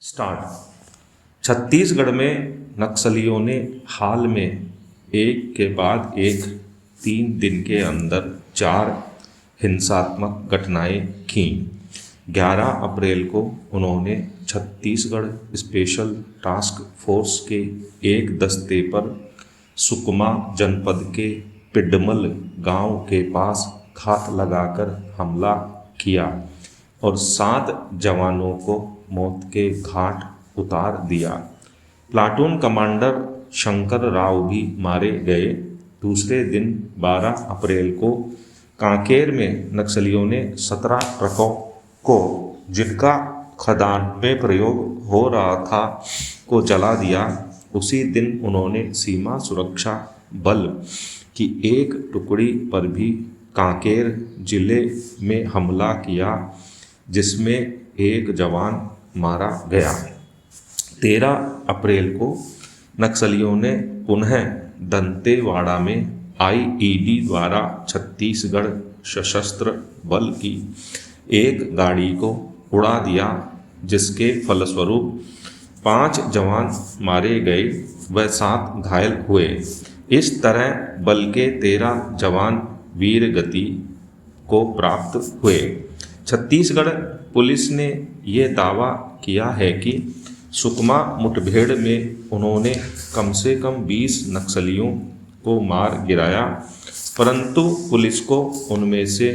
Start. Chhattisgarh में नक्सलियों ने हाल में एक के बाद एक 3 दिन के अंदर 4 हिंसात्मक घटनाएं की। 11 अप्रैल को उन्होंने छत्तीसगढ़ स्पेशल टास्क फोर्स के एक दस्ते पर सुकमा जनपद के पिड्डमल गांव के पास घात लगाकर हमला किया और 7 जवानों को मौत के घाट उतार दिया। प्लाटून कमांडर शंकर राव भी मारे गए। दूसरे दिन 12 अप्रैल को कांकेर में नक्सलियों ने 17 ट्रकों को जिनका खदान में प्रयोग हो रहा था को जला दिया। उसी दिन उन्होंने सीमा सुरक्षा बल की एक टुकड़ी पर भी कांकेर जिले में हमला किया, जिसमें एक जवान मारा गया। 13 अप्रैल को नक्सलियों ने पुनः दंतेवाड़ा में आईईडी द्वारा छत्तीसगढ़ सशस्त्र बल की एक गाड़ी को उड़ा दिया, जिसके फलस्वरूप 5 जवान मारे गए व 7 घायल हुए। इस तरह बल के 13 जवान वीर गति को प्राप्त हुए। छत्तीसगढ़ पुलिस ने यह दावा किया है कि सुकमा मुठभेड़ में उन्होंने कम से कम 20 नक्सलियों को मार गिराया, परंतु पुलिस को उनमें से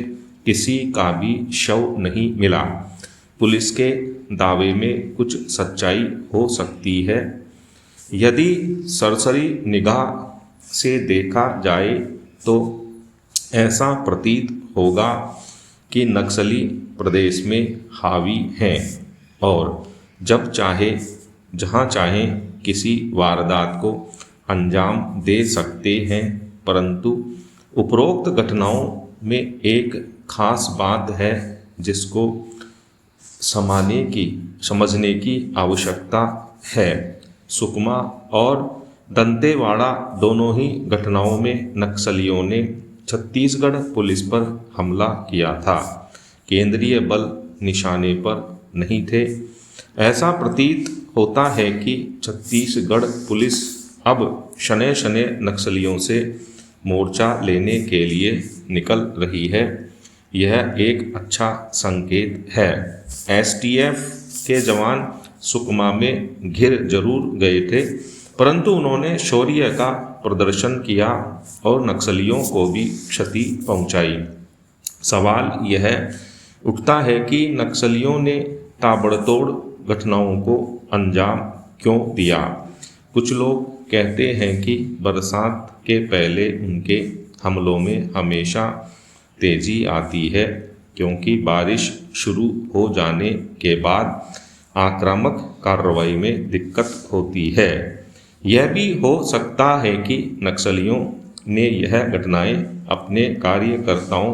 किसी का भी शव नहीं मिला। पुलिस के दावे में कुछ सच्चाई हो सकती है। यदि सरसरी निगाह से देखा जाए तो ऐसा प्रतीत होगा कि नक्सली प्रदेश में हावी हैं और जब चाहे जहां चाहे किसी वारदात को अंजाम दे सकते हैं। परंतु उपरोक्त घटनाओं में एक खास बात है जिसको समझने की आवश्यकता है। सुकमा और दंतेवाड़ा दोनों ही घटनाओं में नक्सलियों ने छत्तीसगढ़ पुलिस पर हमला किया था। केंद्रीय बल निशाने पर नहीं थे। ऐसा प्रतीत होता है कि छत्तीसगढ़ पुलिस अब शने शने नक्सलियों से मोर्चा लेने के लिए निकल रही है। यह एक अच्छा संकेत है। एसटीएफ के जवान सुकमा में घिर जरूर गए थे, परंतु उन्होंने शौर्य का प्रदर्शन किया और नक्सलियों को भी क्षति पहुंचाई। सवाल यह उठता है कि नक्सलियों ने ताबड़तोड़ घटनाओं को अंजाम क्यों दिया। कुछ लोग कहते हैं कि बरसात के पहले उनके हमलों में हमेशा तेजी आती है, क्योंकि बारिश शुरू हो जाने के बाद आक्रामक कार्रवाई में दिक्कत होती है। यह भी हो सकता है कि नक्सलियों ने यह घटनाएं अपने कार्यकर्ताओं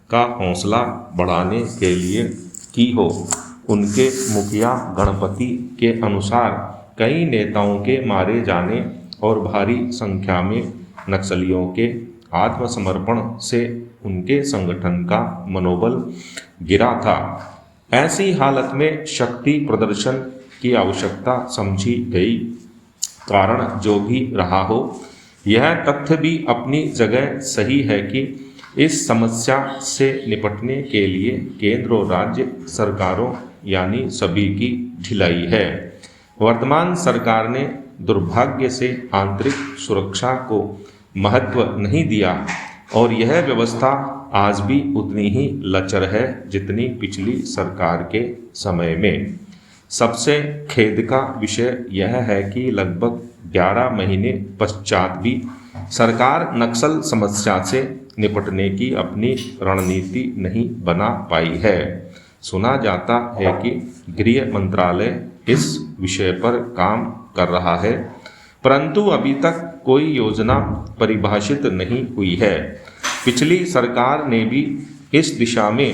का हौसला बढ़ाने के लिए की हो। उनके मुखिया गणपति के अनुसार कई नेताओं के मारे जाने और भारी संख्या में नक्सलियों के आत्मसमर्पण से उनके संगठन का मनोबल गिरा था। ऐसी हालत में शक्ति प्रदर्शन की आवश्यकता समझी गई। कारण जो भी रहा हो, यह तथ्य भी अपनी जगह सही है कि इस समस्या से निपटने के लिए केंद्र और राज्य सरकारों यानी सभी की ढिलाई है। वर्तमान सरकार ने दुर्भाग्य से आंतरिक सुरक्षा को महत्व नहीं दिया और यह व्यवस्था आज भी उतनी ही लचर है जितनी पिछली सरकार के समय में। सबसे खेद का विषय यह है कि लगभग 11 महीने पश्चात भी सरकार नक्सल समस्या से निपटने की अपनी रणनीति नहीं बना पाई है। सुना जाता है कि गृह मंत्रालय इस विषय पर काम कर रहा है, परंतु अभी तक कोई योजना परिभाषित नहीं हुई है। पिछली सरकार ने भी इस दिशा में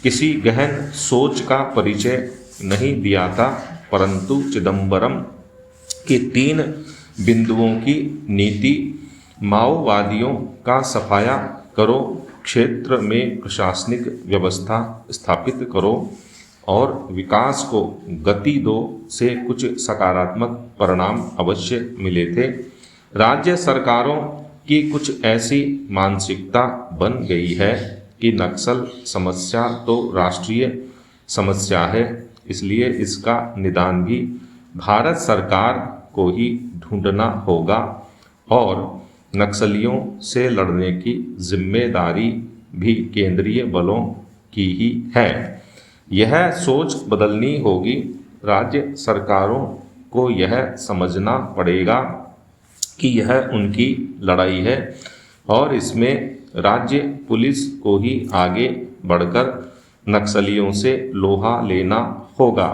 किसी गहन सोच का परिचय नहीं दिया था, परंतु चिदंबरम की 3 बिंदुओं की नीति माओवादियों का सफाया करो, क्षेत्र में प्रशासनिक व्यवस्था स्थापित करो और विकास को गति दो से कुछ सकारात्मक परिणाम अवश्य मिले थे। राज्य सरकारों की कुछ ऐसी मानसिकता बन गई है कि नक्सल समस्या तो राष्ट्रीय समस्या है, इसलिए इसका निदान भी भारत सरकार को ही ढूंढना होगा और नक्सलियों से लड़ने की जिम्मेदारी भी केंद्रीय बलों की ही है। यह सोच बदलनी होगी। राज्य सरकारों को यह समझना पड़ेगा कि यह उनकी लड़ाई है और इसमें राज्य पुलिस को ही आगे बढ़कर नक्सलियों से लोहा लेना होगा।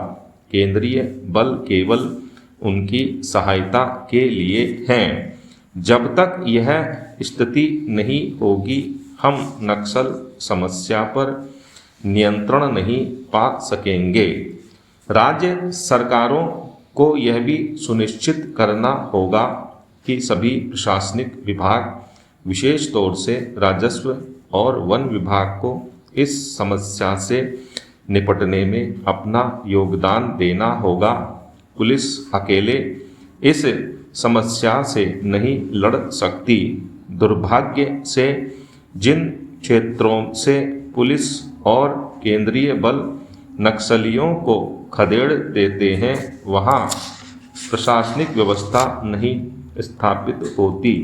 केंद्रीय बल केवल उनकी सहायता के लिए हैं। जब तक यह स्थिति नहीं होगी, हम नक्सल समस्या पर नियंत्रण नहीं पा सकेंगे। राज्य सरकारों को यह भी सुनिश्चित करना होगा कि सभी प्रशासनिक विभाग, विशेष तौर से राजस्व और वन विभाग को इस समस्या से निपटने में अपना योगदान देना होगा। पुलिस अकेले इस समस्या से नहीं लड़ सकती। दुर्भाग्य से जिन क्षेत्रों से पुलिस और केंद्रीय बल नक्सलियों को खदेड़ देते हैं, वहाँ प्रशासनिक व्यवस्था नहीं स्थापित होती।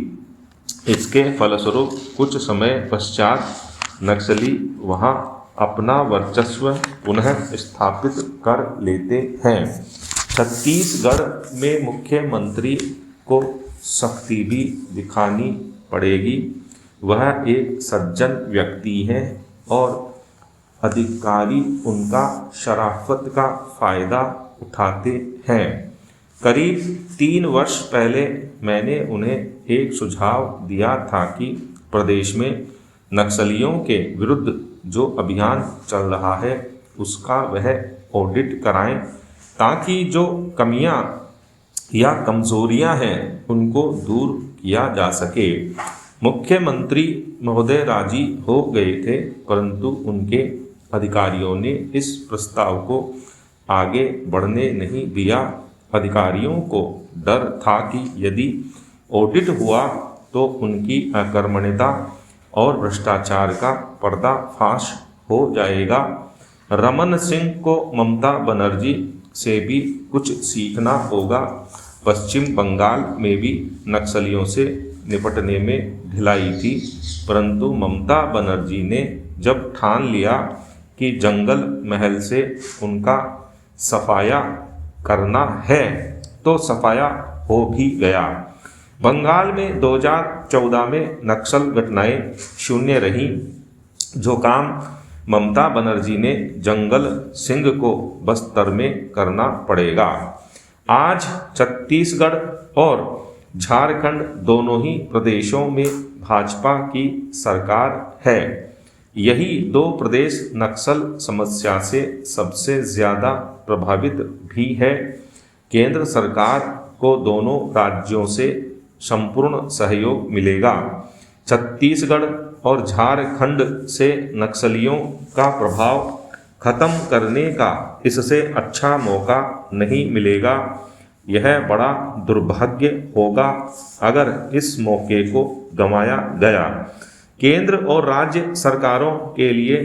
इसके फलस्वरूप कुछ समय पश्चात नक्सली वहाँ अपना वर्चस्व पुनः स्थापित कर लेते हैं। छत्तीसगढ़ में मुख्यमंत्री को सख्ती भी दिखानी पड़ेगी। वह एक सज्जन व्यक्ति हैं और अधिकारी उनका शराफत का फायदा उठाते हैं। करीब 3 वर्ष पहले मैंने उन्हें एक सुझाव दिया था कि प्रदेश में नक्सलियों के विरुद्ध जो अभियान चल रहा है उसका वह ऑडिट कराएं, ताकि जो कमियां या कमजोरियां हैं उनको दूर किया जा सके। मुख्यमंत्री महोदय राजी हो गए थे, परंतु उनके अधिकारियों ने इस प्रस्ताव को आगे बढ़ने नहीं दिया। अधिकारियों को डर था कि यदि ऑडिट हुआ तो उनकी अकर्मण्यता और भ्रष्टाचार का पर्दाफाश हो जाएगा। रमन सिंह को ममता बनर्जी से भी कुछ सीखना होगा। पश्चिम बंगाल में भी नक्सलियों से निपटने में ढिलाई थी, परंतु ममता बनर्जी ने जब ठान लिया कि जंगल महल से उनका सफाया करना है तो सफाया हो भी गया। बंगाल में 2014 में नक्सल घटनाएं शून्य रहीं। जो काम ममता बनर्जी ने जंगल सिंह को बस्तर में करना पड़ेगा। आज छत्तीसगढ़ और झारखंड दोनों ही प्रदेशों में भाजपा की सरकार है। यही 2 प्रदेश नक्सल समस्या से सबसे ज़्यादा प्रभावित भी है। केंद्र सरकार को दोनों राज्यों से संपूर्ण सहयोग मिलेगा। छत्तीसगढ़ और झारखंड से नक्सलियों का प्रभाव खत्म करने का इससे अच्छा मौका नहीं मिलेगा। यह बड़ा दुर्भाग्य होगा अगर इस मौके को गंवाया गया। केंद्र और राज्य सरकारों के लिए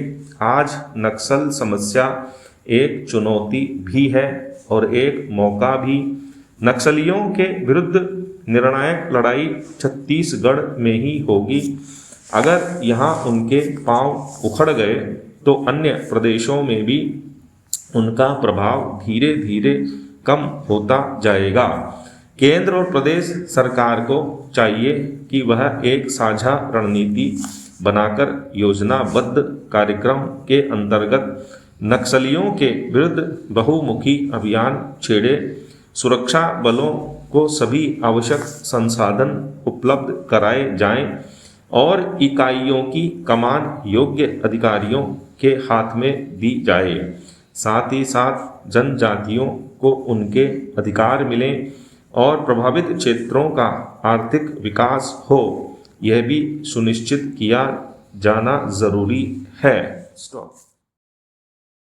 आज नक्सल समस्या एक चुनौती भी है और एक मौका भी। नक्सलियों के विरुद्ध निर्णायक लड़ाई छत्तीसगढ़ में ही होगी। अगर यहाँ उनके पांव उखड़ गए तो अन्य प्रदेशों में भी उनका प्रभाव धीरे धीरे कम होता जाएगा। केंद्र और प्रदेश सरकार को चाहिए कि वह एक साझा रणनीति बनाकर योजनाबद्ध कार्यक्रम के अंतर्गत नक्सलियों के विरुद्ध बहुमुखी अभियान छेड़े। सुरक्षा बलों को सभी आवश्यक संसाधन उपलब्ध कराए जाएं और इकाइयों की कमान योग्य अधिकारियों के हाथ में दी जाए। साथ ही साथ जनजातियों को उनके अधिकार मिलें और प्रभावित क्षेत्रों का आर्थिक विकास हो, यह भी सुनिश्चित किया जाना जरूरी है। स्टॉप।